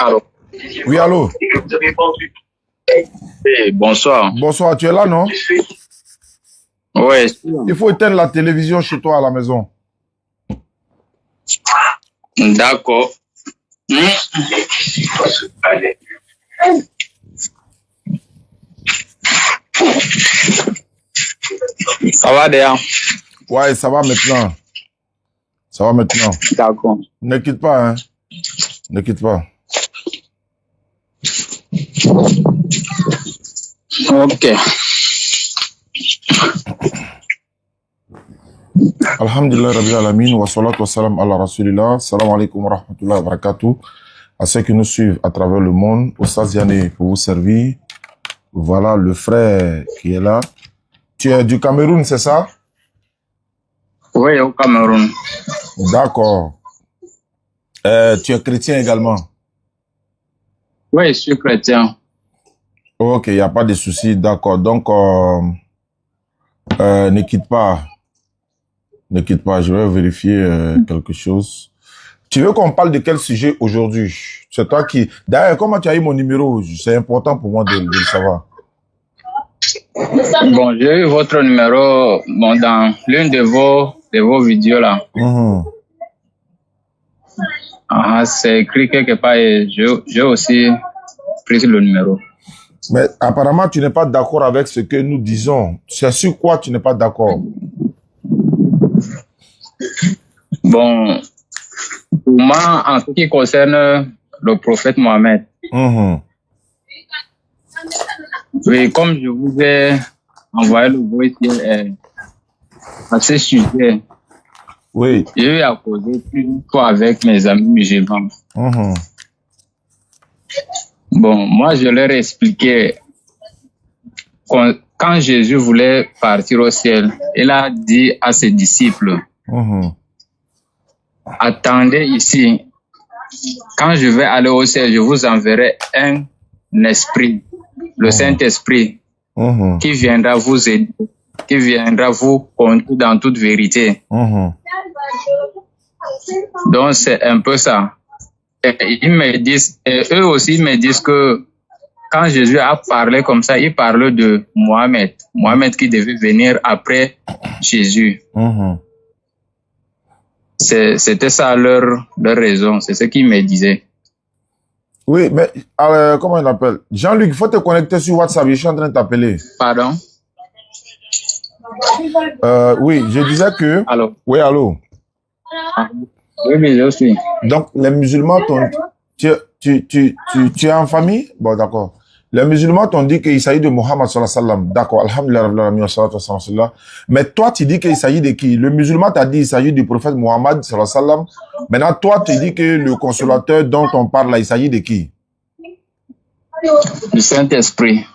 Allô. Oui, allô. Hey, bonsoir. Bonsoir, tu es là, non? Ouais. Il faut éteindre la télévision chez toi à la maison. D'accord. Ça va déjà? Ouais, ça va maintenant. Ça va maintenant. D'accord. Ne quitte pas, hein. Ne quitte pas. Ok. Alhamdulillah Rabbil Alamin wa salatu wa salam ala Rasulillah. Salam alaikum wa rahmatullahi wa barakatuh. À ceux qui nous suivent à travers le monde, Oustaz Yanné pour vous servir. Voilà le frère qui est là. Tu es du Cameroun, c'est ça? Oui, au Cameroun. D'accord. Tu es chrétien également? Oui, je suis chrétien. Ok, il n'y a pas de souci, d'accord. Donc, ne quitte pas. Ne quitte pas, je vais vérifier quelque chose. Tu veux qu'on parle de quel sujet aujourd'hui? C'est toi qui... D'ailleurs, comment tu as eu mon numéro? C'est important pour moi de le savoir. Bon, j'ai eu votre numéro dans l'une de vos vidéos là. C'est écrit quelque part et j'ai aussi pris le numéro. Mais apparemment, tu n'es pas d'accord avec ce que nous disons. C'est sur quoi tu n'es pas d'accord? Bon, pour moi, en ce qui concerne le prophète Mohammed, oui, comme je vous ai envoyé le voice à ce sujet, oui, j'ai eu à causer plusieurs fois avec mes amis musulmans. Bon, moi, je leur ai expliqué quand Jésus voulait partir au ciel, il a dit à ses disciples, attendez ici, quand je vais aller au ciel, je vous enverrai un esprit, le Saint-Esprit, qui viendra vous aider, qui viendra vous conduire dans toute vérité. Donc, c'est un peu ça. Et ils me disent, et eux aussi me disent que quand Jésus a parlé comme ça, il parle de Mohamed. Mohamed qui devait venir après Jésus. C'était ça leur raison. C'est ce qu'ils me disaient. Oui, mais comment il appelle? Jean-Luc, il faut te connecter sur WhatsApp. Je suis en train de t'appeler. Pardon? Oui, je disais que... Allô? Oui, allô? Oui, je suis. Donc, les musulmans t'ont... Tu es en famille? Bon, d'accord. Les musulmans t'ont dit qu'il s'agit de Mohammed sallallahu alayhi wa sallam. D'accord, alhamdulillah rabbil alamin wa salatu wa sallam. Mais toi, tu dis qu'il s'agit de qui? Le musulman t'a dit qu'il s'agit du prophète Mohammed sallallahu alayhi wa sallam. Maintenant, toi, tu dis que le consolateur dont on parle là, il s'agit de qui? Du Saint-Esprit.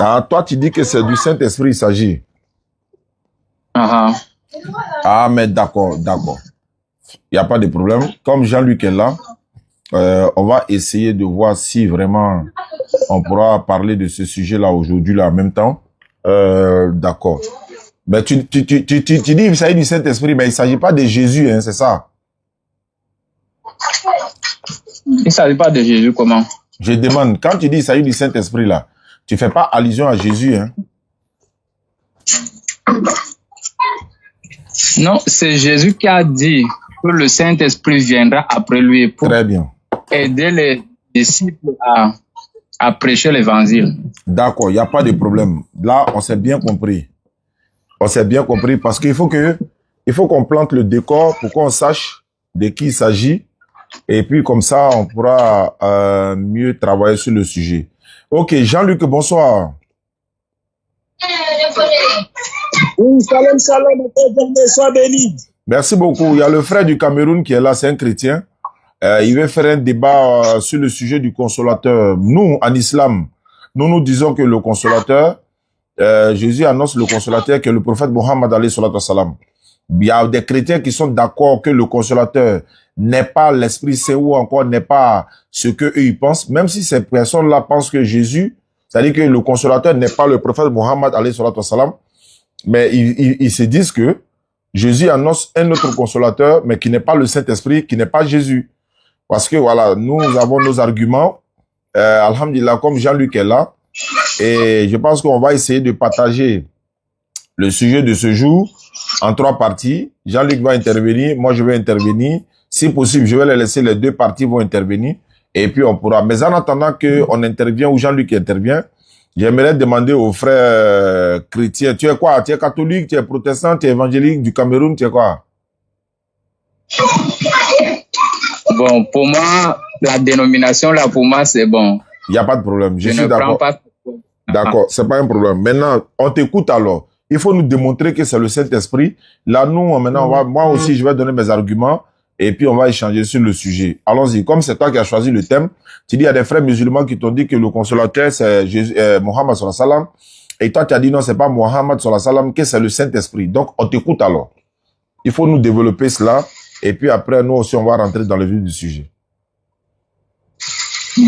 Ah, toi, tu dis que c'est du Saint-Esprit il s'agit. Ah, mais d'accord, d'accord. Il n'y a pas de problème. Comme Jean-Luc est là, on va essayer de voir si vraiment on pourra parler de ce sujet-là aujourd'hui, là, en même temps. D'accord. Mais tu dis qu'il s'agit du Saint-Esprit, mais il ne s'agit pas de Jésus, hein, c'est ça? Il ne s'agit pas de Jésus, comment? Je demande, quand tu dis qu'il s'agit du Saint-Esprit, là, tu ne fais pas allusion à Jésus, hein? Non, c'est Jésus qui a dit que le Saint-Esprit viendra après lui pour Très bien. Aider les disciples à prêcher l'évangile. D'accord, il n'y a pas de problème. Là, on s'est bien compris. On s'est bien compris parce qu'il faut qu'on plante le décor pour qu'on sache de qui il s'agit. Et puis, comme ça, on pourra mieux travailler sur le sujet. Ok, Jean-Luc, bonsoir. Oui, salam, sois béni. Merci beaucoup. Il y a le frère du Cameroun qui est là, c'est un chrétien. Il veut faire un débat sur le sujet du consolateur. Nous, en islam, nous disons que le consolateur, Jésus annonce le consolateur que le prophète Mohammed alayhi salatu wa salam. Il y a des chrétiens qui sont d'accord que le consolateur n'est pas l'Esprit Saint ou encore n'est pas ce que eux ils pensent, même si ces personnes-là pensent que Jésus, c'est-à-dire que le consolateur n'est pas le prophète Mohammed alayhi salatu wa salam, mais ils se disent que Jésus annonce un autre consolateur, mais qui n'est pas le Saint-Esprit, qui n'est pas Jésus. Parce que voilà, nous avons nos arguments. Alhamdulillah, comme Jean-Luc est là. Et je pense qu'on va essayer de partager le sujet de ce jour en 3 parties. Jean-Luc va intervenir, moi je vais intervenir. Si possible, je vais les laisser, les 2 parties vont intervenir. Et puis on pourra. Mais en attendant qu'on intervient ou Jean-Luc intervient, j'aimerais demander aux frères chrétiens, tu es quoi? Tu es catholique, tu es protestant, tu es évangélique du Cameroun, tu es quoi? Bon, pour moi, la dénomination là, pour moi, c'est bon. Il n'y a pas de problème. Je suis d'accord. Pas... D'accord, c'est pas un problème. Maintenant, on t'écoute alors. Il faut nous démontrer que c'est le Saint-Esprit. Là, nous, maintenant, moi aussi, je vais donner mes arguments et puis on va échanger sur le sujet. Allons-y. Comme c'est toi qui as choisi le thème, tu dis, il y a des frères musulmans qui t'ont dit que le consolateur, c'est Mohammed sallallahu alayhi wa sallam. Et toi, tu as dit non, c'est pas Mohammed sallallahu alayhi wa sallam, que c'est le Saint-Esprit. Donc, on t'écoute alors. Il faut nous développer cela. Et puis après, nous aussi, on va rentrer dans le vif du sujet.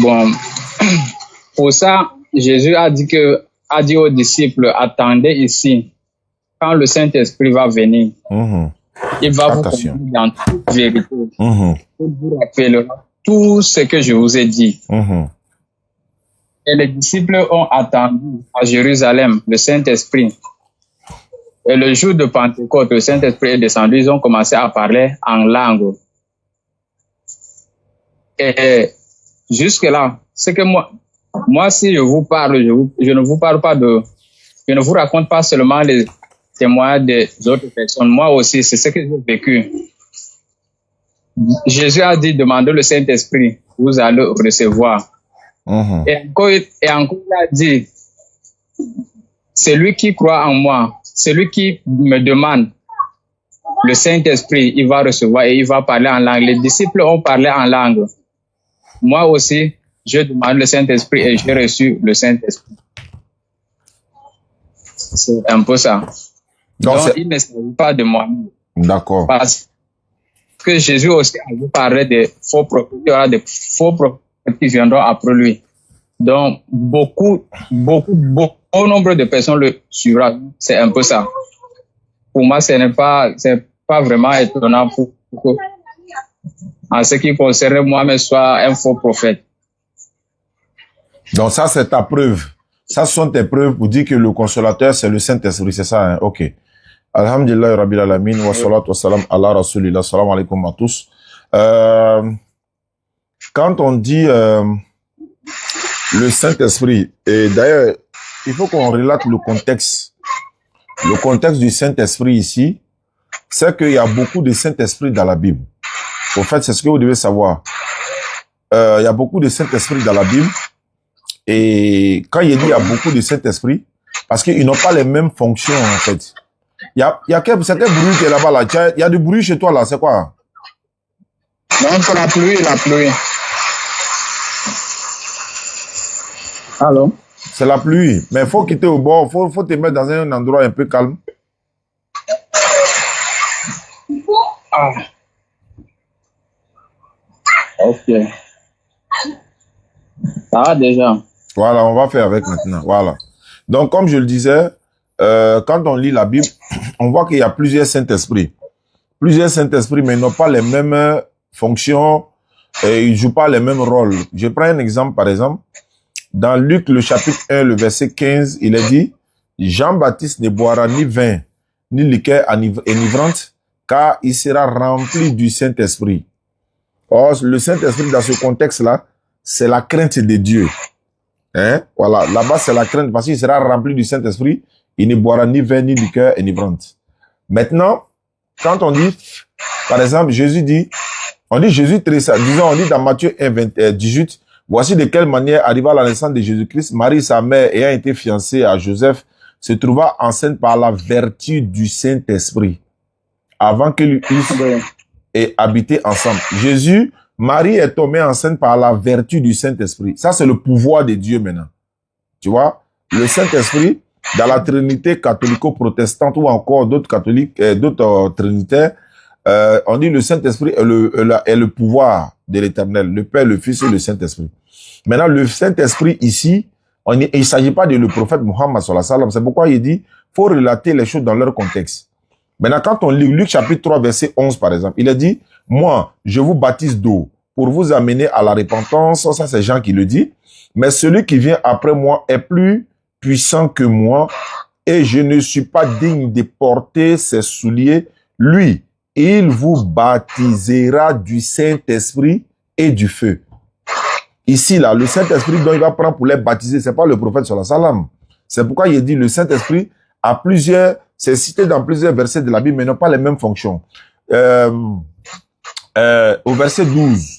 Bon, pour ça, Jésus a dit aux disciples, attendez ici, quand le Saint-Esprit va venir, il va vous conduire dans toute vérité. Il vous rappellera tout ce que je vous ai dit. Et les disciples ont attendu à Jérusalem le Saint-Esprit. Et le jour de Pentecôte, le Saint-Esprit est descendu, ils ont commencé à parler en langue. Et jusque-là, c'est que moi, si je vous parle, je ne vous parle pas je ne vous raconte pas seulement les témoignages des autres personnes. Moi aussi, c'est ce que j'ai vécu. Jésus a dit, demandez le Saint-Esprit, vous allez recevoir. Et encore, il a dit, celui qui croit en moi, celui qui me demande le Saint-Esprit, il va recevoir et il va parler en langue. Les disciples ont parlé en langue. Moi aussi, je demande le Saint-Esprit et j'ai reçu le Saint-Esprit. C'est un peu ça. Donc il ne s'agit pas de moi. D'accord. Parce que Jésus aussi a parlé des faux prophètes. Il y aura des faux prophètes qui viendront après lui. Donc, beaucoup nombre de personnes le suivront. C'est un peu ça. Pour moi, c'est pas vraiment étonnant pour en ce qui concerne moi-même, soit un faux prophète. Donc ça, c'est ta preuve. Ça, ce sont tes preuves pour dire que le consolateur, c'est le Saint-Esprit. C'est ça, hein? Ok. Alhamdulillah, Rabbil Alamin, wa salatu wa salam ala rasulillah, salam alaikum à tous. Quand on dit le Saint-Esprit, et d'ailleurs, il faut qu'on relate le contexte. Le contexte du Saint-Esprit ici, c'est qu'il y a beaucoup de Saint-Esprit dans la Bible. En fait, c'est ce que vous devez savoir. Il y a beaucoup de Saint-Esprit dans la Bible. Et quand il dit il y a beaucoup de Saint-Esprit, parce qu'ils n'ont pas les mêmes fonctions, en fait. C'est quel bruit qui est là-bas, là? Il y a du bruit chez toi, là, c'est quoi? Non, c'est la pluie. Allô? C'est la pluie. Mais il faut quitter au bord, faut te mettre dans un endroit un peu calme. Ah. Ok. Ça va déjà. Voilà, on va faire avec maintenant. Voilà. Donc, comme je le disais, quand on lit la Bible, on voit qu'il y a plusieurs Saint-Esprits. Plusieurs Saint-Esprits, mais ils n'ont pas les mêmes fonctions et ils ne jouent pas les mêmes rôles. Je prends un exemple, par exemple. Dans Luc, le chapitre 1, le verset 15, il est dit, Jean-Baptiste ne boira ni vin, ni liqueur enivrante, car il sera rempli du Saint-Esprit. Or, le Saint-Esprit, dans ce contexte-là, c'est la crainte de Dieu. Hein? Voilà, là-bas, c'est la crainte, parce qu'il sera rempli du Saint-Esprit, il ne boira ni vin, ni liqueur enivrante. Maintenant, quand on dit, par exemple, Jésus dit, on dit Jésus très ça, disons, on dit dans Matthieu 1, 18, voici de quelle manière, arriva la naissance de Jésus-Christ, Marie, sa mère, ayant été fiancée à Joseph, se trouva enceinte par la vertu du Saint-Esprit, avant qu'ils eussent et habité ensemble. Jésus, Marie est tombée enceinte par la vertu du Saint-Esprit. Ça, c'est le pouvoir de Dieu maintenant. Tu vois, le Saint-Esprit, dans la Trinité catholico-protestante ou encore d'autres catholiques, d'autres trinitaires, on dit le Saint-Esprit est le pouvoir de l'Éternel, le Père, le Fils et le Saint-Esprit. Maintenant, le Saint-Esprit ici, il ne s'agit pas de le prophète Mohammed sallallahu alayhi wa sallam. C'est pourquoi il dit, faut relater les choses dans leur contexte. Maintenant, quand on lit Luc chapitre 3, verset 11, par exemple, il a dit, moi, je vous baptise d'eau pour vous amener à la repentance. Ça, c'est Jean qui le dit. Mais celui qui vient après moi est plus puissant que moi et je ne suis pas digne de porter ses souliers. Lui, il vous baptisera du Saint-Esprit et du feu. Ici, là, le Saint-Esprit dont il va prendre pour les baptiser, c'est pas le prophète sallallahu alayhi wa sallam. C'est pourquoi il dit le Saint-Esprit a plusieurs, c'est cité dans plusieurs versets de la Bible, mais n'ont pas les mêmes fonctions. Au verset 12.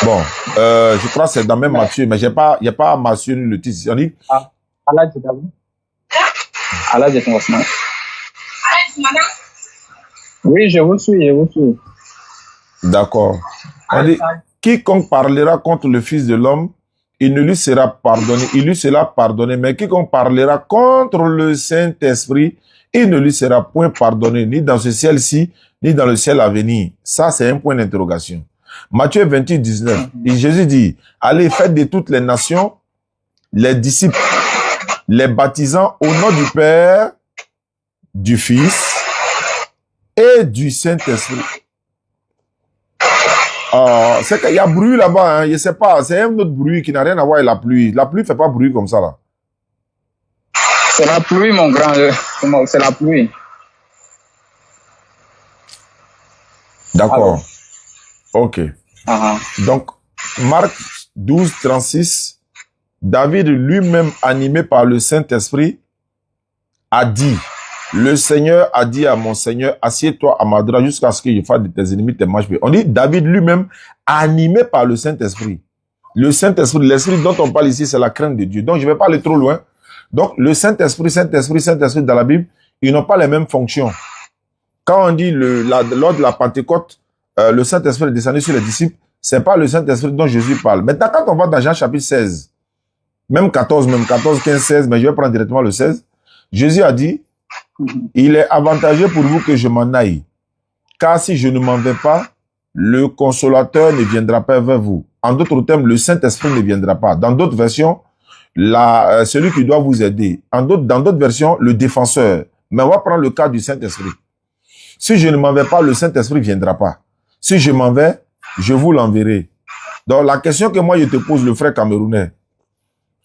Bon, je crois que c'est dans même Matthieu, mais il n'y a pas mentionné le titre. On dit, oui, je vous suis. D'accord. On dit, quiconque parlera contre le Fils de l'homme, il lui sera pardonné, mais quiconque parlera contre le Saint-Esprit, il ne lui sera point pardonné, ni dans ce ciel-ci, ni dans le ciel à venir. Ça, c'est un point d'interrogation. Matthieu 28, 19. Et Jésus dit, allez, faites de toutes les nations les disciples, les baptisant au nom du Père, du Fils et du Saint-Esprit. C'est qu'il y a bruit là-bas, hein, je sais pas, c'est un autre bruit qui n'a rien à voir avec la pluie. La pluie fait pas bruit comme ça là. C'est la pluie, mon grand, c'est la pluie. D'accord. Ok. Donc, Marc 12, 36, David lui-même animé par le Saint-Esprit a dit, le Seigneur a dit à mon Seigneur, assieds-toi à ma droite jusqu'à ce que je fasse de tes ennemis tes marches. On dit David lui-même animé par le Saint-Esprit. Le Saint-Esprit, l'esprit dont on parle ici, c'est la crainte de Dieu. Donc, je ne vais pas aller trop loin. Donc, le Saint-Esprit dans la Bible, ils n'ont pas les mêmes fonctions. Quand on dit lors de la Pentecôte, le Saint-Esprit est descendu sur les disciples, c'est pas le Saint-Esprit dont Jésus parle. Maintenant, quand on va dans Jean chapitre 16, même 14, 15, 16, mais je vais prendre directement le 16, Jésus a dit, il est avantageux pour vous que je m'en aille, car si je ne m'en vais pas, le consolateur ne viendra pas vers vous. En d'autres termes, le Saint-Esprit ne viendra pas. Dans d'autres versions, celui qui doit vous aider. Dans d'autres versions, le défenseur. Mais on va prendre le cas du Saint-Esprit. Si je ne m'en vais pas, le Saint-Esprit ne viendra pas. Si je m'en vais, je vous l'enverrai. Donc, la question que moi je te pose, le frère camerounais,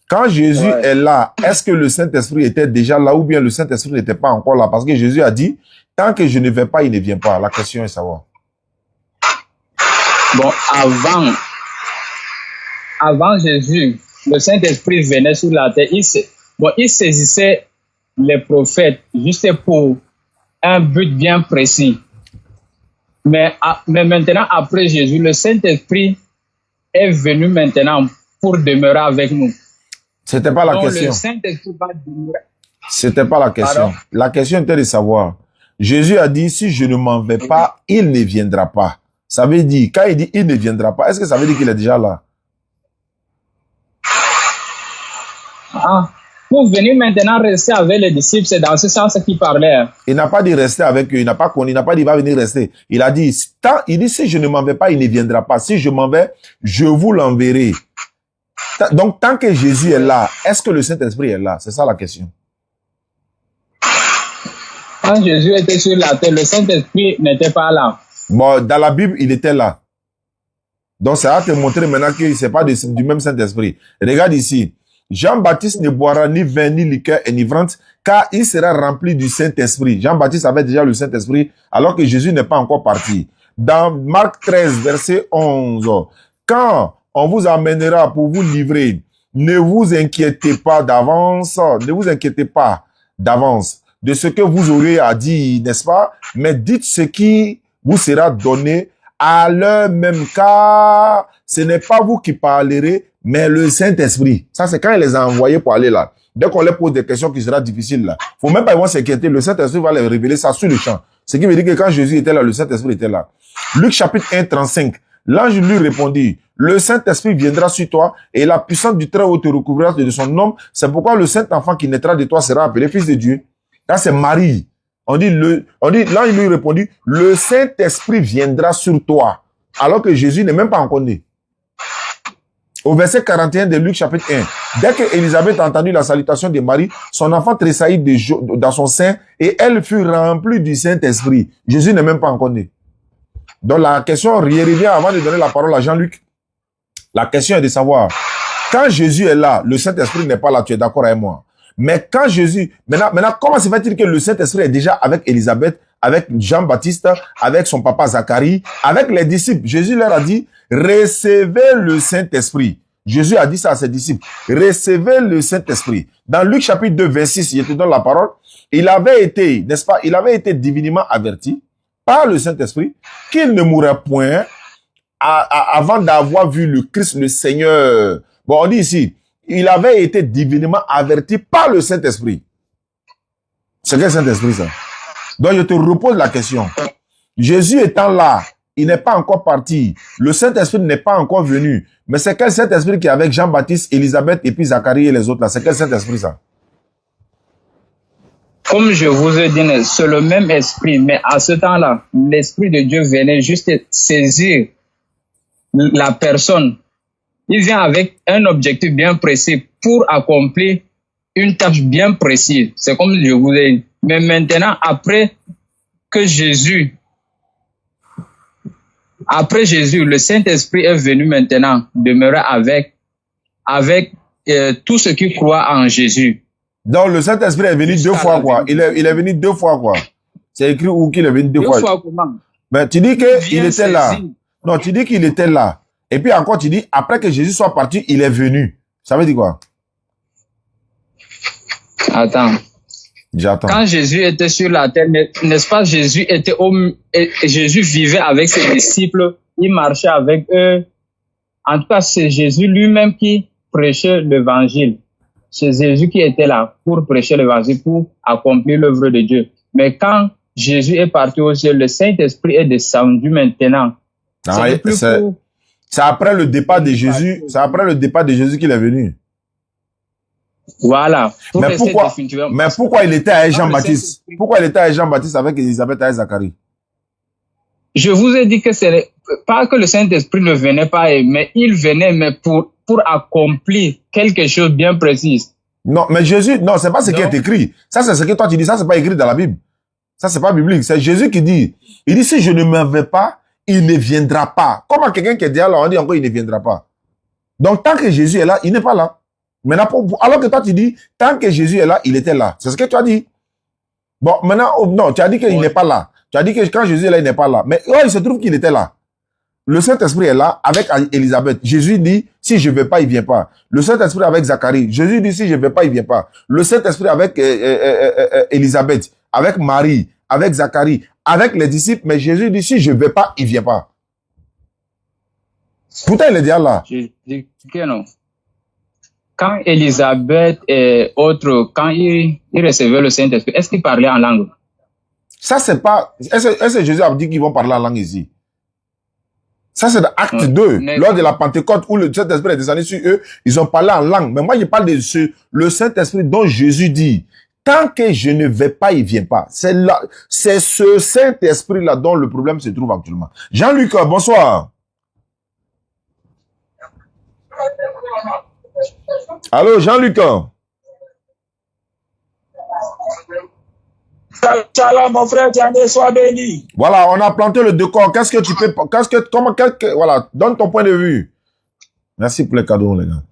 quand Jésus est là, est-ce que le Saint-Esprit était déjà là ou bien le Saint-Esprit n'était pas encore là? Parce que Jésus a dit, tant que je ne vais pas, il ne vient pas. La question est savoir. Bon, avant Jésus, le Saint-Esprit venait sur la terre. Il saisissait les prophètes juste pour un but bien précis. Mais maintenant, après Jésus, le Saint-Esprit est venu maintenant pour demeurer avec nous. C'était pas la question. Le Saint-Esprit va demeurer. C'était pas la question. Pardon? La question était de savoir. Jésus a dit, si je ne m'en vais pas, il ne viendra pas. Ça veut dire, quand il dit il ne viendra pas, est-ce que ça veut dire qu'il est déjà là? Pour venir maintenant rester avec les disciples, c'est dans ce sens qu'il parlait. Il n'a pas dit rester avec eux, il n'a pas dit il va venir rester. Il a dit, si je ne m'en vais pas, il ne viendra pas. Si je m'en vais, je vous l'enverrai. Donc, tant que Jésus est là, est-ce que le Saint-Esprit est là? C'est ça la question. Quand Jésus était sur la terre, le Saint-Esprit n'était pas là. Bon, dans la Bible, il était là. Donc, ça va te montrer maintenant que ce n'est pas du même Saint-Esprit. Regarde ici. Jean-Baptiste ne boira ni vin, ni liqueur enivrante, car il sera rempli du Saint-Esprit. Jean-Baptiste avait déjà le Saint-Esprit, alors que Jésus n'est pas encore parti. Dans Marc 13, verset 11, quand on vous amènera pour vous livrer, ne vous inquiétez pas d'avance, de ce que vous aurez à dire, n'est-ce pas? Mais dites ce qui vous sera donné à l'heure même, car ce n'est pas vous qui parlerez, mais le Saint-Esprit. Ça, c'est quand il les a envoyés pour aller là. Dès qu'on leur pose des questions qui seront difficiles là, faut même pas s'inquiéter, le Saint-Esprit va les révéler ça sur le champ. Ce qui veut dire que quand Jésus était là, le Saint-Esprit était là. Luc chapitre 1, 35. L'ange lui répondit, le Saint-Esprit viendra sur toi et la puissance du Très-Haut te recouvrira de son nom. C'est pourquoi le Saint-Enfant qui naîtra de toi sera appelé Fils de Dieu. Là, c'est Marie. L'ange lui répondit, le Saint-Esprit viendra sur toi. Alors que Jésus n'est même pas encore né. Au verset 41 de Luc chapitre 1, dès que Élisabeth a entendu la salutation de Marie, son enfant tressaillit dans son sein et elle fut remplie du Saint-Esprit. Jésus n'est même pas encore né. Donc la question revient avant de donner la parole à Jean-Luc. La question est de savoir, quand Jésus est là, le Saint-Esprit n'est pas là, tu es d'accord avec moi. Mais quand Jésus... Maintenant, comment se fait-il que le Saint-Esprit est déjà avec Élisabeth, avec Jean-Baptiste, avec son papa Zacharie, avec les disciples? Jésus leur a dit, recevez le Saint-Esprit. Jésus a dit ça à ses disciples. Recevez le Saint-Esprit. Dans Luc chapitre 2, 26, je te donne la parole. Il avait été, n'est-ce pas, il avait été divinement averti par le Saint-Esprit qu'il ne mourrait point avant d'avoir vu le Christ, le Seigneur. Bon, on dit ici, il avait été divinement averti par le Saint-Esprit. C'est quel Saint-Esprit ça? Donc je te repose la question. Jésus étant là, il n'est pas encore parti. Le Saint-Esprit n'est pas encore venu. Mais c'est quel Saint-Esprit qui est avec Jean-Baptiste, Élisabeth et puis Zacharie et les autres là? C'est quel Saint-Esprit ça? Comme je vous ai dit, c'est le même esprit, mais à ce temps-là, l'Esprit de Dieu venait juste saisir la personne. Il vient avec un objectif bien précis pour accomplir une tâche bien précise. C'est comme je vous ai dit. Mais maintenant, après Jésus, le Saint-Esprit est venu maintenant demeurer avec tous ceux qui croient en Jésus. Donc, le Saint-Esprit est venu deux fois, quoi. Il est venu deux fois, quoi. C'est écrit où qu'il est venu deux fois. Comment? Mais tu dis qu'il était là. Non, tu dis qu'il était là. Et puis encore, tu dis, après que Jésus soit parti, il est venu. Ça veut dire quoi? Attends. J'attends. Quand Jésus était sur la terre, n'est-ce pas, Jésus vivait avec ses disciples, il marchait avec eux. En tout cas, c'est Jésus lui-même qui prêchait l'évangile. C'est Jésus qui était là pour prêcher l'évangile, pour accomplir l'œuvre de Dieu. Mais quand Jésus est parti au ciel, le Saint-Esprit est descendu maintenant. C'est après le départ de Jésus, c'est après le départ de Jésus qu'il est venu. Voilà. Mais pourquoi il était avec Jean-Baptiste? Pourquoi il était avec Jean-Baptiste avec Élisabeth et Zacharie? Je vous ai dit que c'est pas que le Saint-Esprit ne venait pas, mais il venait, mais pour accomplir quelque chose de bien précis. Non, mais Jésus, non, c'est pas ce qui est écrit. Ça, c'est ce que toi tu dis, ça, c'est pas écrit dans la Bible. Ça, c'est pas biblique. C'est Jésus qui dit, il dit, si je ne m'en vais pas, il ne viendra pas. Comment quelqu'un qui est déjà là, on dit encore, il ne viendra pas. Donc, tant que Jésus est là, il n'est pas là. Maintenant, alors que toi, tu dis, tant que Jésus est là, il était là. C'est ce que tu as dit. Bon, maintenant, non, tu as dit qu'il n'est pas là. Tu as dit que quand Jésus est là, il n'est pas là. Mais il se trouve qu'il était là. Le Saint-Esprit est là avec Élisabeth. Jésus dit, si je ne vais pas, il ne vient pas. Le Saint-Esprit avec Zacharie. Jésus dit, si je ne vais pas, il ne vient pas. Le Saint-Esprit avec Élisabeth, avec Marie, avec Zacharie, avec les disciples. Mais Jésus dit, si je ne vais pas, il ne vient pas. Pourtant, il est déjà là. Je dis que non. Quand Élisabeth et autres, quand ils recevaient le Saint-Esprit, est-ce qu'ils parlaient en langue? Ça, c'est pas... Est-ce que Jésus a dit qu'ils vont parler en langue ici? Ça, c'est dans Acte 2, lors de la Pentecôte, où le Saint-Esprit est descendu sur eux, ils ont parlé en langue. Mais moi, je parle de le Saint-Esprit dont Jésus dit, tant que je ne vais pas, il ne vient pas. C'est ce Saint-Esprit-là dont le problème se trouve actuellement. Jean-Luc, bonsoir. Allô, Jean-Luc. Shalom, mon frère Diané, sois béni. Voilà, on a planté le décor. Qu'est-ce que tu peux, voilà, donne ton point de vue. Merci pour les cadeaux, les gars.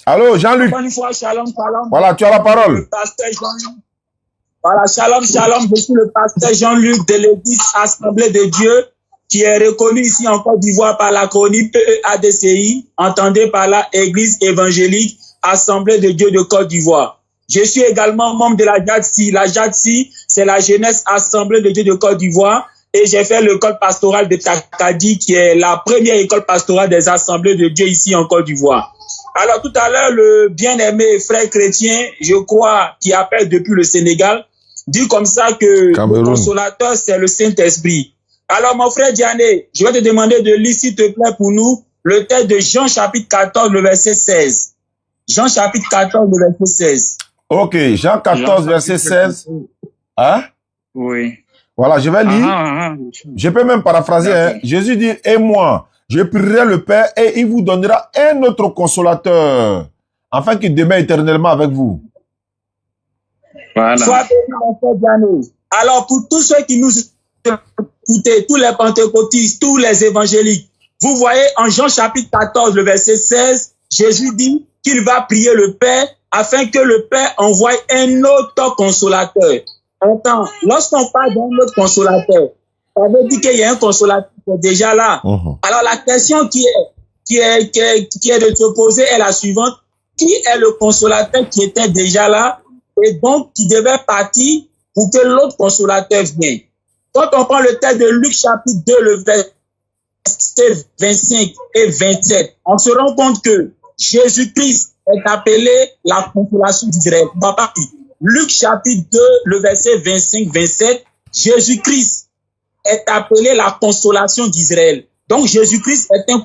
Allô, Jean-Luc. Shalom. Voilà, tu as la parole. Voilà, shalom. Je suis le pasteur Jean-Luc de l'église Assemblée de Dieu, qui est reconnu ici en Côte d'Ivoire par l'acronyme PEADCI, entendez par là Église évangélique Assemblée de Dieu de Côte d'Ivoire. Je suis également membre de la JADSI. La JADSI, c'est la Jeunesse Assemblée de Dieu de Côte d'Ivoire. Et j'ai fait l'école pastorale de Takadi, qui est la première école pastorale des Assemblées de Dieu ici en Côte d'Ivoire. Alors tout à l'heure, le bien-aimé frère chrétien, je crois, qui appelle depuis le Sénégal, dit comme ça que le consolateur, c'est le Saint-Esprit. Alors mon frère Diané, je vais te demander de lire s'il te plaît pour nous le texte de Jean chapitre 14, le verset 16. Jean chapitre 14, le verset 16. Ok, Jean 14, verset 16. Hein? Oui. Voilà, je vais lire. Je peux même paraphraser. Hein. Jésus dit, et moi, je prierai le Père et il vous donnera un autre consolateur, afin qu'il demeure éternellement avec vous. Voilà. Sois béni, mon frère Diané. Alors, pour tous ceux qui nous écoutent, tous les pentecôtistes, tous les évangéliques, vous voyez en Jean chapitre 14, le verset 16, Jésus dit qu'il va prier le Père afin que le Père envoie un autre consolateur. Attends, lorsqu'on parle d'un autre consolateur, ça veut dire qu'il y a un consolateur qui est déjà là. Alors la question qui est de se poser est la suivante. Qui est le consolateur qui était déjà là et donc qui devait partir pour que l'autre consolateur vienne? Quand on prend le texte de Luc chapitre 2, le verset 25 et 27, on se rend compte que Jésus-Christ est appelé la consolation d'Israël. Luc chapitre 2, le verset 25-27, Jésus-Christ est appelé la consolation d'Israël. Donc Jésus-Christ est un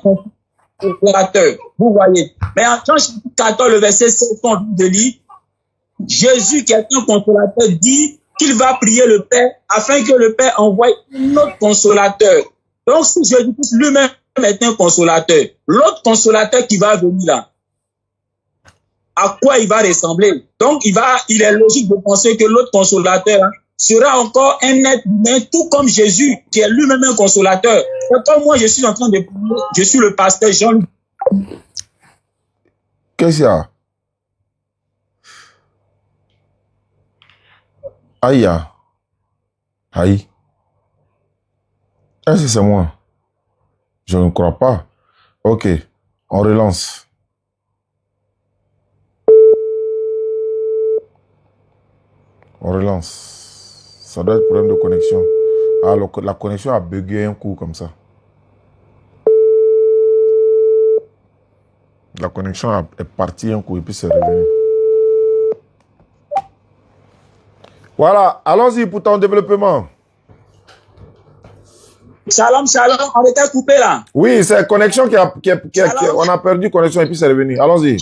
consolateur. Vous voyez. Mais en Jean chapitre 14, le verset 7, on de lire, Jésus qui est un consolateur dit qu'il va prier le Père afin que le Père envoie un autre consolateur. Donc si Jésus-Christ lui-même est un consolateur, l'autre consolateur qui va venir là, à quoi il va ressembler? Donc, il est logique de penser que l'autre consolateur sera encore un être humain, tout comme Jésus, qui est lui-même un consolateur. Et comme moi, je suis en train de parler, je suis le pasteur Jean. Qu'est-ce qu'il y a? Aïe. Aïe. Est-ce que c'est moi? Je ne crois pas. Ok, on relance. On relance. Ça doit être problème de connexion. Ah, la connexion a bugué un coup comme ça. La connexion est partie un coup et puis c'est revenu. Voilà, allons-y pour ton développement. Shalom, shalom, on était coupé là. Oui, c'est la connexion on a perdu connexion et puis c'est revenu. Allons-y.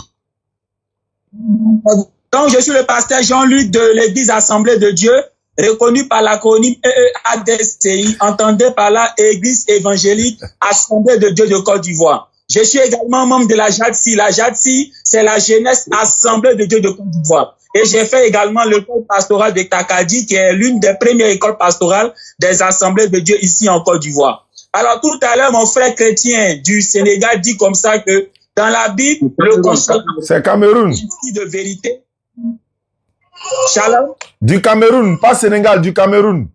Donc, je suis le pasteur Jean-Luc de l'église Assemblée de Dieu, reconnu par l'acronyme EEADCI, entendez par là Église évangélique Assemblée de Dieu de Côte d'Ivoire. Je suis également membre de la JADSI. La JADSI, c'est la Jeunesse Assemblée de Dieu de Côte d'Ivoire. Et j'ai fait également l'école pastorale de Takadi, qui est l'une des premières écoles pastorales des Assemblées de Dieu ici en Côte d'Ivoire. Alors, tout à l'heure, mon frère chrétien du Sénégal dit comme ça que dans la Bible, le consolateur, c'est Cameroun. De vérité. Shalom. Du Cameroun, pas Sénégal, du Cameroun.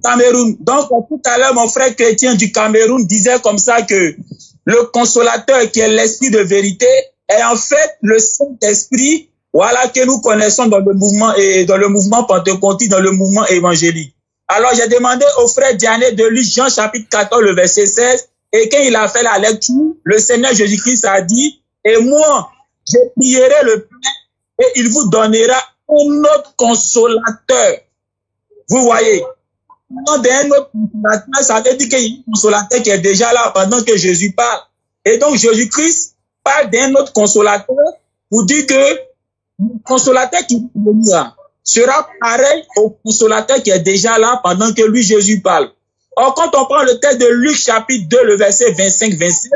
Cameroun. Donc, tout à l'heure, mon frère chrétien du Cameroun disait comme ça que le consolateur qui est l'esprit de vérité est en fait le Saint-Esprit, voilà, que nous connaissons dans le mouvement pentecôtiste, dans le mouvement évangélique. Alors, j'ai demandé au frère Diané de lire Jean chapitre 14, le verset 16, et quand il a fait la lecture, le Seigneur Jésus-Christ a dit, et moi, je prierai le Père, et il vous donnera un autre consolateur. Vous voyez, d'un autre consolateur, ça veut dire qu'il y a un consolateur qui est déjà là pendant que Jésus parle. Et donc Jésus-Christ parle d'un autre consolateur pour dire que le consolateur qui viendra sera pareil au consolateur qui est déjà là pendant que lui, Jésus parle. Or, quand on prend le texte de Luc chapitre 2, le verset 25-27,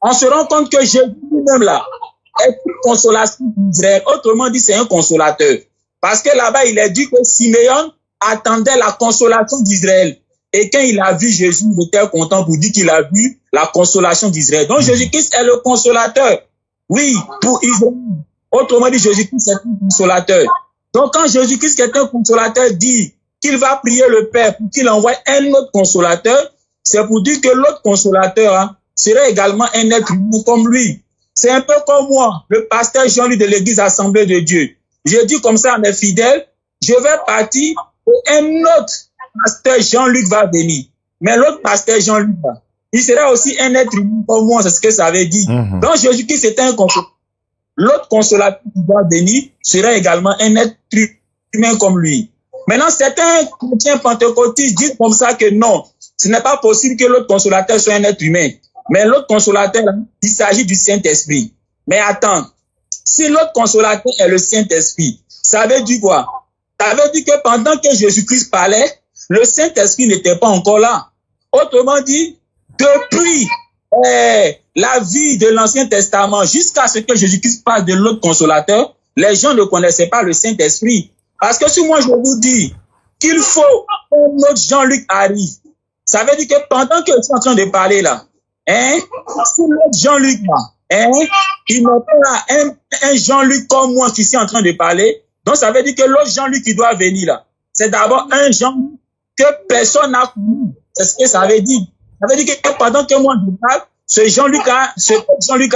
on se rend compte que Jésus lui-même là est une consolation d'Israël. Autrement dit, c'est un consolateur. Parce que là-bas, il est dit que Siméon attendait la consolation d'Israël. Et quand il a vu Jésus, il était content pour dire qu'il a vu la consolation d'Israël. Donc Jésus-Christ est le consolateur. Oui, pour Israël. Autrement dit, Jésus-Christ est un consolateur. Donc quand Jésus-Christ qui est un consolateur dit qu'il va prier le Père pour qu'il envoie un autre consolateur, c'est pour dire que l'autre consolateur serait également un être humain comme lui. C'est un peu comme moi, le pasteur Jean-Luc de l'église Assemblée de Dieu. Je dis comme ça à mes fidèles, je vais partir et un autre pasteur Jean-Luc va venir. Mais l'autre pasteur Jean-Luc, il sera aussi un être humain comme moi, c'est ce que ça veut dire. Donc Jésus-Christ est un consolateur. L'autre consolateur qui va venir sera également un être humain comme lui. Maintenant, certains chrétiens pentecôtistes disent comme ça que non, ce n'est pas possible que l'autre consolateur soit un être humain. Mais l'autre consolateur, il s'agit du Saint-Esprit. Mais attends, si l'autre consolateur est le Saint-Esprit, ça veut dire quoi? Ça veut dire que pendant que Jésus-Christ parlait, le Saint-Esprit n'était pas encore là. Autrement dit, depuis la vie de l'Ancien Testament jusqu'à ce que Jésus-Christ parle de l'autre consolateur, les gens ne connaissaient pas le Saint-Esprit. Parce que si moi je vous dis qu'il faut qu'un autre Jean-Luc arrive. Ça veut dire que pendant que je suis en train de parler là, si l'autre Jean-Luc là, il n'a pas un Jean-Luc comme moi qui suis en train de parler, donc ça veut dire que l'autre Jean-Luc qui doit venir là, c'est d'abord un Jean-Luc que personne n'a connu. C'est ce que ça veut dire. Ça veut dire que pendant que moi je parle, ce Jean-Luc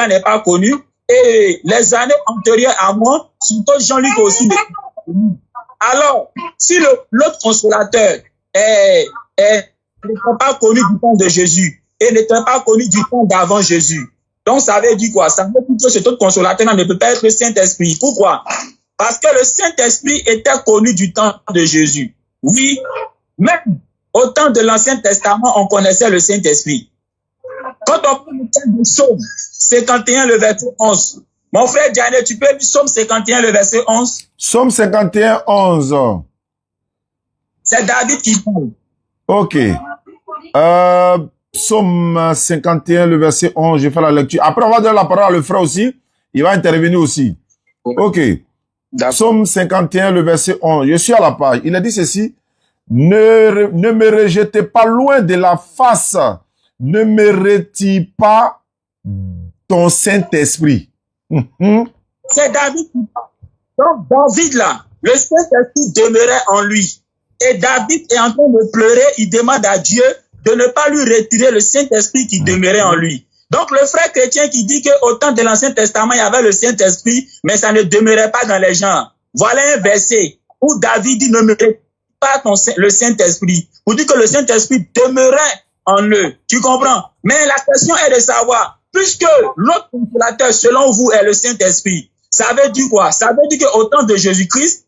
n'est pas connu. Et les années antérieures à moi, ce Jean-Luc aussi n'est pas connu. Alors, si l'autre consolateur n'était pas connu du temps de Jésus et n'était pas connu du temps d'avant Jésus, donc ça veut dire quoi? Ça veut dire que cet autre consolateur ne peut pas être le Saint-Esprit. Pourquoi? Parce que le Saint-Esprit était connu du temps de Jésus. Oui, même au temps de l'Ancien Testament, on connaissait le Saint-Esprit. Quand on prend le texte de Psaume 51, le verset 11, mon frère Diane, tu peux lire Psaume 51, le verset 11? Psaume 51, 11. C'est David qui parle. Ok. Psaume 51, le verset 11, je fais la lecture. Après, on va donner la parole à le frère aussi. Il va intervenir aussi. Ok. Psaume 51, le verset 11. Je suis à la page. Il a dit ceci. Ne me rejetez pas loin de la face. Ne me retire pas ton Saint-Esprit. C'est David qui parle. Donc, David là, le Saint-Esprit demeurait en lui. Et David est en train de pleurer. Il demande à Dieu de ne pas lui retirer le Saint-Esprit qui demeurait en lui. Donc, le frère chrétien qui dit qu'au temps de l'Ancien Testament, il y avait le Saint-Esprit, mais ça ne demeurait pas dans les gens. Voilà un verset où David dit ne me retire pas le Saint-Esprit. Pour dire que le Saint-Esprit demeurait en eux. Tu comprends? Mais la question est de savoir, puisque l'autre consolateur, selon vous, est le Saint-Esprit, ça veut dire quoi? Ça veut dire qu'au temps de Jésus-Christ,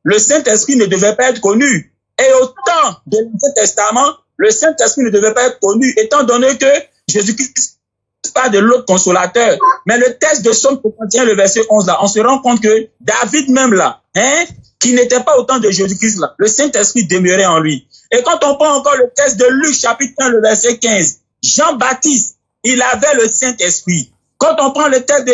le Saint-Esprit ne devait pas être connu. Et au temps de l'Ancien Testament, le Saint-Esprit ne devait pas être connu, étant donné que Jésus-Christ pas de l'autre consolateur. Mais le texte de Psaume 51, le verset 11 là, on se rend compte que David même là, qui n'était pas au temps de Jésus-Christ là, le Saint-Esprit demeurait en lui. Et quand on prend encore le texte de Luc chapitre 1, le verset 15, Jean-Baptiste, il avait le Saint-Esprit. Quand on prend le texte de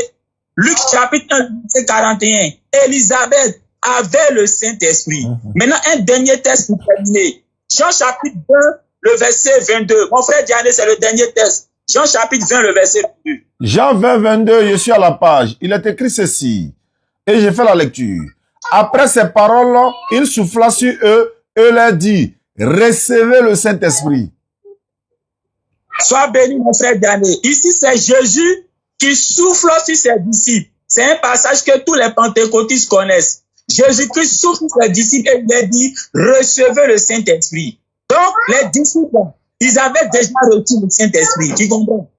Luc chapitre 1, verset 41, Élisabeth avait le Saint-Esprit. Maintenant, un dernier texte pour terminer. Jean chapitre 2, le verset 22. Mon frère Diane, c'est le dernier texte. Jean chapitre 20, le verset 22. Jean 20, 22, je suis à la page. Il est écrit ceci. Et j'ai fait la lecture. Après ces paroles, il souffla sur eux et leur dit, recevez le Saint-Esprit. Sois béni, mon frère Diane. Ici, c'est Jésus qui souffle sur ses disciples. C'est un passage que tous les pentecôtistes connaissent. Jésus-Christ souffle sur ses disciples et il leur dit, recevez le Saint-Esprit. Donc, les disciples, ils avaient déjà reçu le Saint-Esprit. Tu comprends?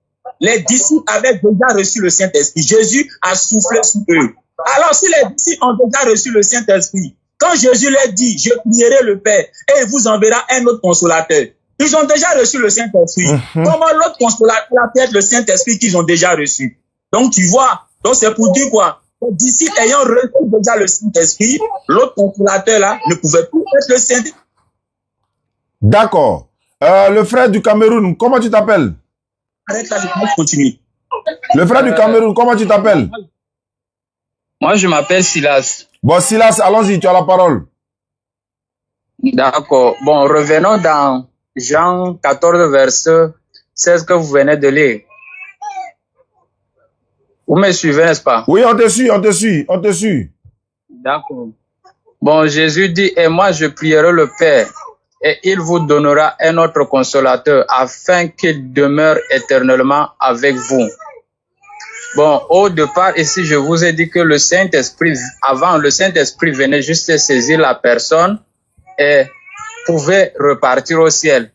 Les disciples avaient déjà reçu le Saint-Esprit. Jésus a soufflé sur eux. Alors, si les disciples ont déjà reçu le Saint-Esprit, quand Jésus leur dit, je prierai le Père et il vous enverra un autre consolateur, ils ont déjà reçu le Saint-Esprit. Comment l'autre consolateur peut être le Saint-Esprit qu'ils ont déjà reçu? Donc, tu vois, donc c'est pour dire quoi? Les disciples ayant reçu déjà le Saint-Esprit, l'autre consolateur là ne pouvait plus être le Saint-Esprit. D'accord. Le frère du Cameroun, comment tu t'appelles? Arrête là, je continue. Le frère du Cameroun, comment tu t'appelles? Moi, je m'appelle Silas. Bon, Silas, allons-y, tu as la parole. D'accord. Bon, revenons dans Jean 14, verset 16 que vous venez de lire. Vous me suivez, n'est-ce pas? Oui, on te suit, on te suit, on te suit. D'accord. Bon, Jésus dit, et moi je prierai le Père, et il vous donnera un autre consolateur, afin qu'il demeure éternellement avec vous. Bon, au départ, ici, je vous ai dit que le Saint-Esprit, avant, le Saint-Esprit venait juste saisir la personne et pouvait repartir au ciel.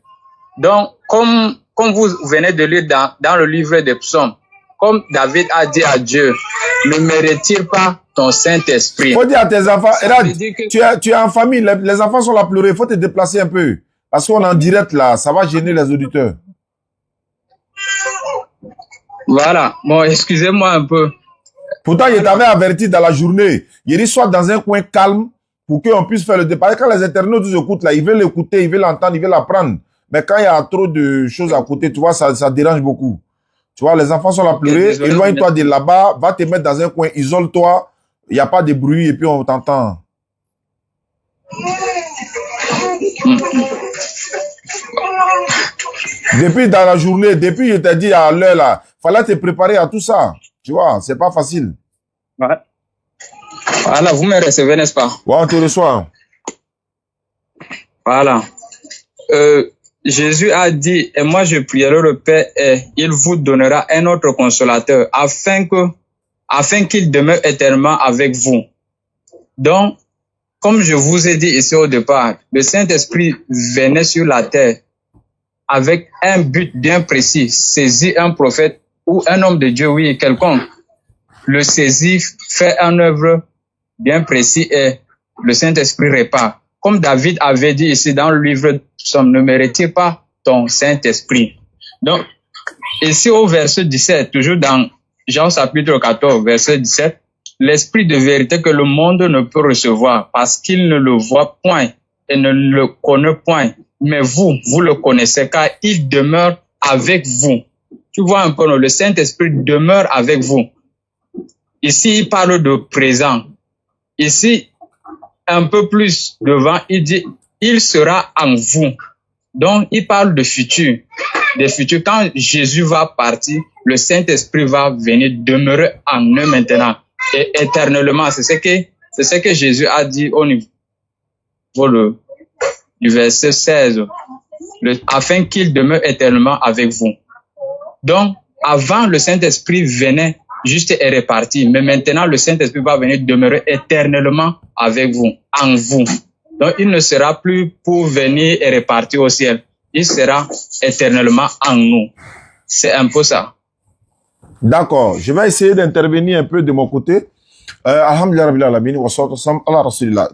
Donc, comme vous venez de lire dans le livre des psaumes, comme David a dit à Dieu, ne me retire pas ton Saint-Esprit. Faut dire à tes enfants, tu es en famille, les enfants sont là à pleurer, il faut te déplacer un peu. Parce qu'on est en direct là, ça va gêner les auditeurs. Voilà, bon, excusez-moi un peu. Pourtant, il t'avait averti dans la journée. Il dit, soit dans un coin calme pour qu'on puisse faire le départ. Quand les internautes nous écoutent là, ils veulent l'écouter, ils veulent l'entendre, ils veulent l'apprendre. Mais quand il y a trop de choses à côté, tu vois, ça dérange beaucoup. Tu vois, les enfants sont là à pleurer, éloigne-toi de là-bas, va te mettre dans un coin, isole-toi, il n'y a pas de bruit et puis on t'entend. Depuis dans la journée, depuis je t'ai dit à l'heure là, fallait te préparer à tout ça. Tu vois, c'est pas facile. Ouais. Voilà, vous me recevez, n'est-ce pas? Ouais, on te reçoit. Voilà. Jésus a dit, et moi je prierai le Père et il vous donnera un autre consolateur afin qu'il demeure éternellement avec vous. Donc, comme je vous ai dit ici au départ, le Saint-Esprit venait sur la terre avec un but bien précis, saisir un prophète ou un homme de Dieu, oui, quelconque, le saisit, fait une œuvre bien précise et le Saint-Esprit répare. Comme David avait dit ici dans le livre de Psaume, ne me retire pas ton Saint-Esprit. Donc, ici au verset 17, toujours dans Jean chapitre 14, verset 17, l'Esprit de vérité que le monde ne peut recevoir parce qu'il ne le voit point et ne le connaît point. Mais vous le connaissez car il demeure avec vous. Tu vois un peu, le Saint-Esprit demeure avec vous. Ici, il parle de présent. Ici, un peu plus devant, il dit, il sera en vous. Donc, il parle de futur. Des futurs. Quand Jésus va partir, le Saint-Esprit va venir demeurer en eux maintenant et éternellement. C'est ce que Jésus a dit au niveau du verset 16. Afin qu'il demeure éternellement avec vous. Donc, avant, le Saint-Esprit venait juste et réparti. Mais maintenant, le Saint-Esprit va venir demeurer éternellement avec vous, en vous. Donc, il ne sera plus pour venir et répartir au ciel. Il sera éternellement en nous. C'est un peu ça. D'accord. Je vais essayer d'intervenir un peu de mon côté. Alhamdulillah,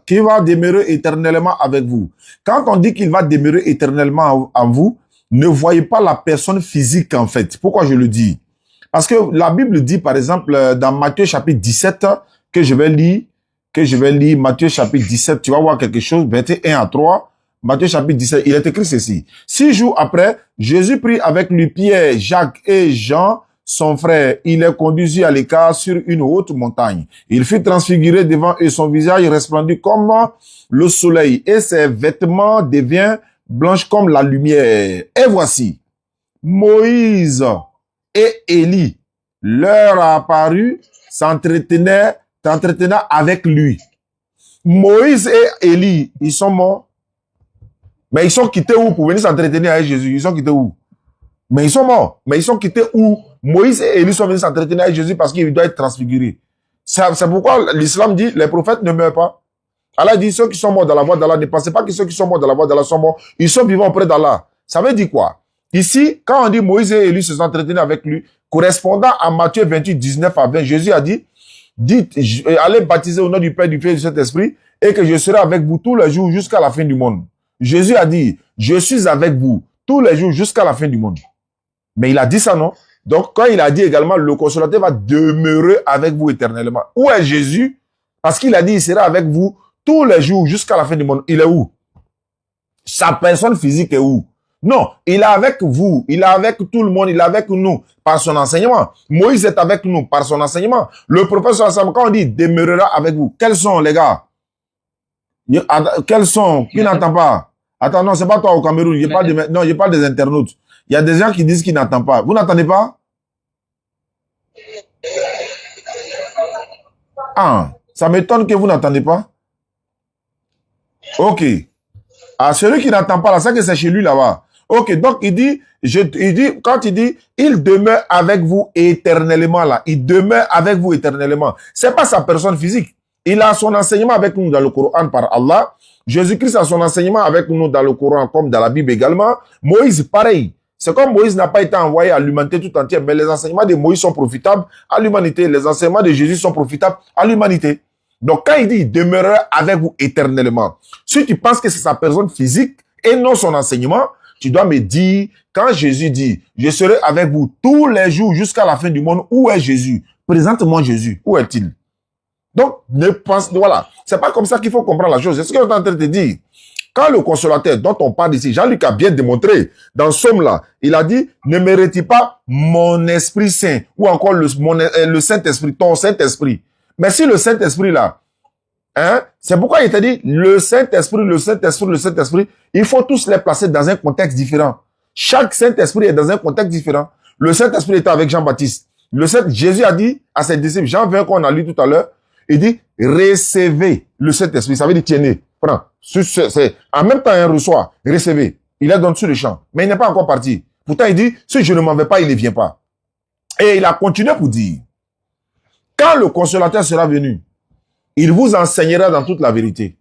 qui va demeurer éternellement avec vous. Quand on dit qu'il va demeurer éternellement en vous, ne voyez pas la personne physique en fait. Pourquoi je le dis? Parce que la Bible dit par exemple dans Matthieu chapitre 17 que je vais lire, Matthieu chapitre 17, tu vas voir quelque chose, verset 1 à 3, Matthieu chapitre 17, il est écrit ceci. 6 jours après, Jésus prit avec lui Pierre, Jacques et Jean, son frère. Il est conduit à l'écart sur une haute montagne. Il fut transfiguré devant eux, son visage resplendit comme le soleil et ses vêtements deviennent blanches comme la lumière. Et voici, Moïse et Élie leur a apparu, s'entretenaient avec lui. Moïse et Élie, ils sont morts. Mais ils sont quittés où pour venir s'entretenir avec Jésus? Ils sont quittés où? Mais ils sont morts. Mais ils sont quittés où? Moïse et Élie sont venus s'entretenir avec Jésus parce qu'il doit être transfiguré. C'est pourquoi l'islam dit les prophètes ne meurent pas. Allah dit ceux qui sont morts dans la voie d'Allah, ne pensez pas que ceux qui sont morts dans la voie d'Allah sont morts. Ils sont vivants auprès d'Allah. Ça veut dire quoi? Ici, quand on dit Moïse et Élie se sont entretenus avec lui, correspondant à Matthieu 28, 19 à 20, Jésus a dit, dites, allez baptiser au nom du Père, du Fils et du Saint-Esprit et que je serai avec vous tous les jours jusqu'à la fin du monde. Jésus a dit, je suis avec vous tous les jours jusqu'à la fin du monde. Mais il a dit ça, non? Donc, quand il a dit également, le consolateur va demeurer avec vous éternellement. Où est Jésus? Parce qu'il a dit, il sera avec vous tous les jours jusqu'à la fin du monde. Il est où? Sa personne physique est où? Non, il est avec vous, il est avec tout le monde, il est avec nous par son enseignement. Moïse est avec nous par son enseignement. Le prophète, quand on dit demeurera avec vous, quels sont les gars? Quels sont? Qui n'entend pas? Attends, non, c'est pas toi au Cameroun, je parle des internautes. Il y a des gens qui disent qu'ils n'entendent pas. Vous n'entendez pas? Ah, ça m'étonne que vous n'entendez pas. Ok. Ah, celui qui n'entend pas là, c'est que c'est chez lui là-bas. Ok, donc il dit, quand il dit, il demeure avec vous éternellement là. Il demeure avec vous éternellement. C'est pas sa personne physique. Il a son enseignement avec nous dans le Coran par Allah. Jésus-Christ a son enseignement avec nous dans le Coran comme dans la Bible également. Moïse, pareil. C'est comme Moïse n'a pas été envoyé à l'humanité tout entière, mais les enseignements de Moïse sont profitables à l'humanité. Les enseignements de Jésus sont profitables à l'humanité. Donc quand il dit, il demeurera avec vous éternellement. Si tu penses que c'est sa personne physique et non son enseignement, tu dois me dire, quand Jésus dit, je serai avec vous tous les jours jusqu'à la fin du monde, où est Jésus? Présente-moi Jésus. Où est-il? Donc, voilà. C'est pas comme ça qu'il faut comprendre la chose. C'est ce que je suis en train de te dire. Quand le consolateur dont on parle ici, Jean-Luc a bien démontré, dans Somme là, il a dit, ne me retire pas mon Esprit Saint, ou encore le Saint-Esprit, ton Saint-Esprit. Mais si le Saint-Esprit là, Hein? C'est pourquoi il t'a dit, le Saint-Esprit, le Saint-Esprit, le Saint-Esprit, il faut tous les placer dans un contexte différent. Chaque Saint-Esprit est dans un contexte différent. Le Saint-Esprit était avec Jean-Baptiste. Jésus a dit à ses disciples, Jean 20 qu'on a lu tout à l'heure, il dit, recevez le Saint-Esprit. Ça veut dire, tienez, prends. C'est en même temps, il reçoit, recevez. Il est dans sur le champ. Mais il n'est pas encore parti. Pourtant, il dit, si je ne m'en vais pas, il ne vient pas. Et il a continué pour dire, quand le consolateur sera venu, il vous enseignera dans toute la vérité.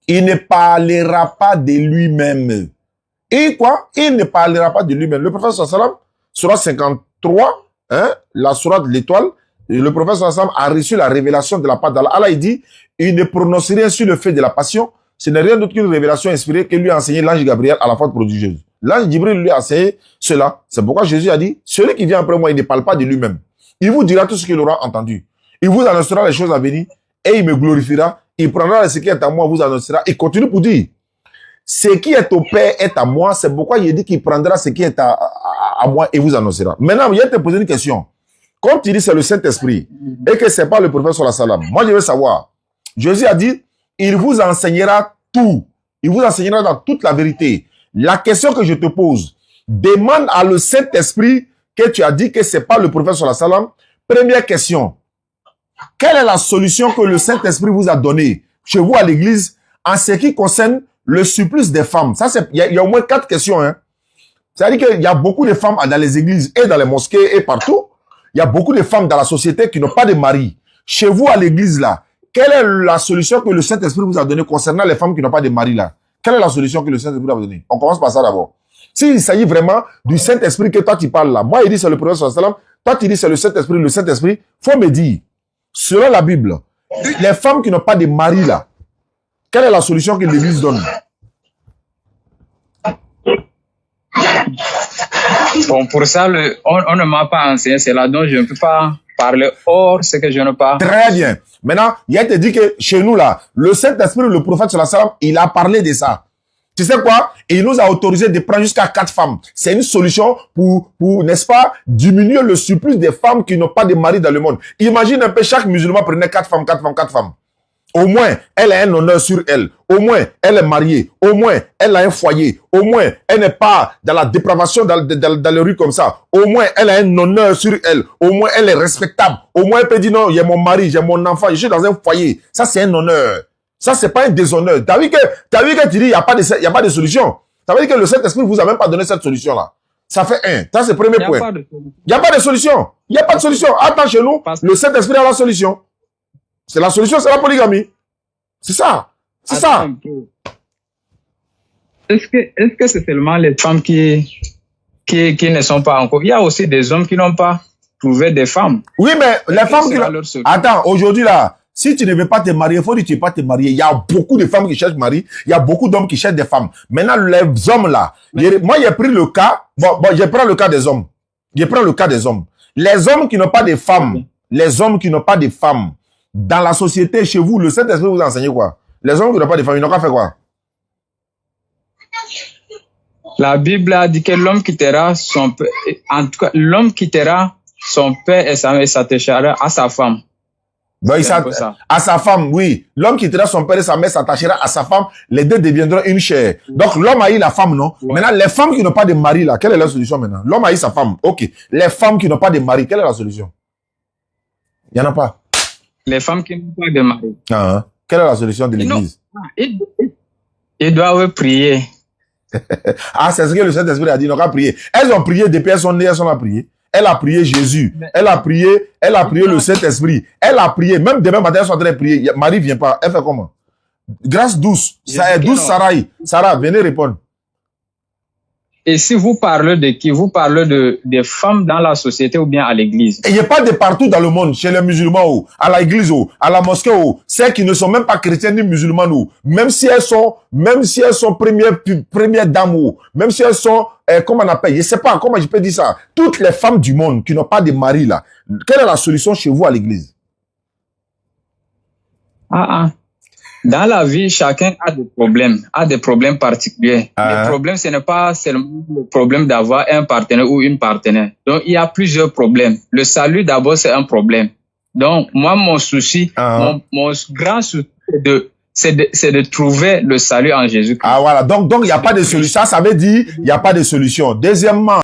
Il ne parlera pas de lui-même. Et quoi? Il ne parlera pas de lui-même. Le prophète sallam, surat 53, hein, la surat de l'étoile, le prophète sallam a reçu la révélation de la part d'Allah. Allah, il dit, il ne prononce rien sur le fait de la passion. Ce n'est rien d'autre qu'une révélation inspirée que lui a enseigné l'ange Gabriel à la fois prodigieuse. L'ange Gabriel lui a enseigné cela. C'est pourquoi Jésus a dit, celui qui vient après moi, il ne parle pas de lui-même. Il vous dira tout ce qu'il aura entendu. Il vous annoncera les choses à venir et il me glorifiera. Il prendra ce qui est à moi, vous annoncera. Il continue pour dire, ce qui est au Père est à moi. C'est pourquoi il dit qu'il prendra ce qui est à moi et vous annoncera. Maintenant, il y a te poser une question. Comme tu dis, c'est le Saint-Esprit et que c'est pas le prophète sallallahu alayhi wa sallam. Moi, je veux savoir. Jésus a dit, il vous enseignera tout. Il vous enseignera dans toute la vérité. La question que je te pose, demande à le Saint-Esprit que tu as dit que c'est pas le prophète sallallahu alayhi wa sallam. Première question. Quelle est la solution que le Saint-Esprit vous a donnée chez vous à l'église en ce qui concerne le supplice des femmes? Ça, il y a au moins 4 questions, hein. C'est-à-dire qu'il y a beaucoup de femmes dans les églises et dans les mosquées et partout. Il y a beaucoup de femmes dans la société qui n'ont pas de mari. Chez vous à l'église, là, quelle est la solution que le Saint-Esprit vous a donnée concernant les femmes qui n'ont pas de mari, là? Quelle est la solution que le Saint-Esprit vous a donnée? On commence par ça d'abord. S'il s'agit vraiment du Saint-Esprit que toi tu parles là, moi il dit c'est le prophète sallallahu alayhi wa sallam, toi tu dis c'est le Saint-Esprit, faut me dire, selon la Bible, les femmes qui n'ont pas de mari là, quelle est la solution que l'Église donne? Bon, pour ça, on ne m'a pas enseigné cela, donc je ne peux pas parler hors ce que je ne parle. Très bien. Maintenant, il a été dit que chez nous là, le Saint-Esprit, le prophète sallallahu alayhi wa sallam, il a parlé de ça. Tu sais quoi? Et il nous a autorisé de prendre jusqu'à 4 femmes. C'est une solution pour, n'est-ce pas, diminuer le surplus des femmes qui n'ont pas de mari dans le monde. Imagine un peu, chaque musulman prenait 4 femmes, 4 femmes, 4 femmes. Au moins, elle a un honneur sur elle. Au moins, elle est mariée. Au moins, elle a un foyer. Au moins, elle n'est pas dans la dépravation dans les rues comme ça. Au moins, elle a un honneur sur elle. Au moins, elle est respectable. Au moins, elle peut dire non, il y a mon mari, j'ai mon enfant, je suis dans un foyer. Ça, c'est un honneur. Ça, c'est pas un déshonneur. T'as vu que tu dis, il n'y a pas de solution. Ça veut dire que le Saint-Esprit vous a même pas donné cette solution-là. Ça fait un. Ça, c'est le premier point. Il n'y a pas de solution. Il n'y a pas de solution. Attends, chez nous, le Saint-Esprit a la solution. C'est la solution, c'est la polygamie. C'est ça. C'est ça. Est-ce que c'est seulement les femmes qui ne sont pas encore... Il y a aussi des hommes qui n'ont pas trouvé des femmes. Oui, mais les femmes qui... Attends, aujourd'hui là, si tu ne veux pas te marier, il faut dire que tu ne veux pas te marier. Il y a beaucoup de femmes qui cherchent mari. Il y a beaucoup d'hommes qui cherchent des femmes. Maintenant, les hommes là, moi j'ai pris le cas, je prends le cas des hommes. Je prends le cas des hommes. Les hommes qui n'ont pas de femmes, les hommes qui n'ont pas de femmes, dans la société, chez vous, le Saint-Esprit vous enseigne quoi? Les hommes qui n'ont pas de femmes, ils n'ont qu'à faire quoi? La Bible a dit que l'homme quittera son père, en tout cas, l'homme quittera son père et sa mère s'attachera à sa femme. Ben, à sa femme, oui. L'homme quittera son père et sa mère s'attachera à sa femme. Les deux deviendront une chair. Donc, l'homme a eu la femme, non? Ouais. Maintenant, les femmes qui n'ont pas de mari, là, quelle est la solution maintenant? L'homme a eu sa femme. Ok. Les femmes qui n'ont pas de mari, quelle est la solution? Il n'y en a pas. Les femmes qui n'ont pas de mari. Ah, quelle est la solution de l'Église? Ils doivent prier. Ah, c'est ce que le Saint-Esprit a dit, ils n'ont qu'à prier. Elles ont prié depuis elles sont nées, elles ont prié. Elle a prié Jésus. Elle a prié le Saint-Esprit. Elle a prié. Même demain matin, elle est en train de prier. Marie vient pas. Elle fait comment? Grâce douce. Ça est douce, Sarah. Sarah, venez répondre. Et si vous parlez de qui? Vous parlez des femmes dans la société ou bien à l'église? Il n'y a pas de partout dans le monde, chez les musulmans, à l'église, à la mosquée, celles qui ne sont même pas chrétiennes ni musulmanes, même si elles sont premières dames, même si elles sont, comment on appelle, je sais pas, comment je peux dire ça, toutes les femmes du monde qui n'ont pas de mari là, quelle est la solution chez vous à l'église? Dans la vie, chacun a des problèmes particuliers. Le problème, ce n'est pas seulement le problème d'avoir un partenaire ou une partenaire. Donc, il y a plusieurs problèmes. Le salut, d'abord, c'est un problème. Donc, moi, mon souci, mon grand souci, c'est de trouver le salut en Jésus-Christ. Ah voilà, donc il n'y a pas de solution. Ça veut dire il n'y a pas de solution. Deuxièmement,